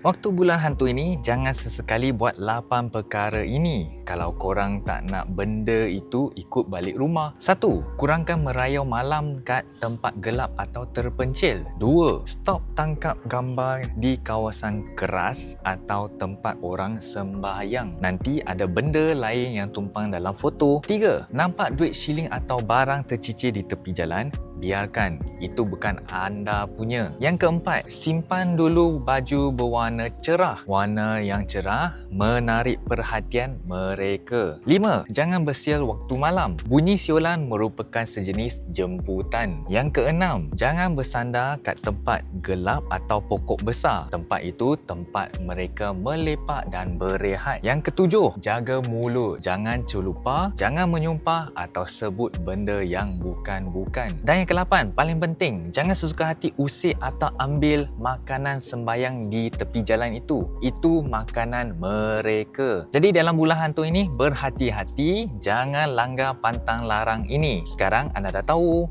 Waktu bulan hantu ini, jangan sesekali buat 8 perkara ini kalau korang tak nak benda itu ikut balik rumah. 1. Kurangkan merayau malam kat tempat gelap atau terpencil. 2. Stop tangkap gambar di kawasan keras atau tempat orang sembahyang. Nanti ada benda lain yang tumpang dalam foto. 3. Nampak duit shilling atau barang tercicir di tepi jalan, biarkan, itu bukan anda punya. Yang keempat, simpan dulu baju berwarna cerah. Warna yang cerah menarik perhatian mereka. 5. Jangan bersiul waktu malam. Bunyi siulan merupakan sejenis jemputan. Yang keenam, jangan bersandar kat tempat gelap atau pokok besar. Tempat itu tempat mereka melepak dan berehat. Yang ketujuh, jaga mulut. Jangan celupa, jangan menyumpah atau sebut benda yang bukan-bukan. Dan yang ke-8, paling penting, jangan sesuka hati usik atau ambil makanan sembayang di tepi jalan itu. Itu makanan mereka. Jadi dalam bulan hantu ini, berhati-hati, jangan langgar pantang larang ini. Sekarang anda dah tahu.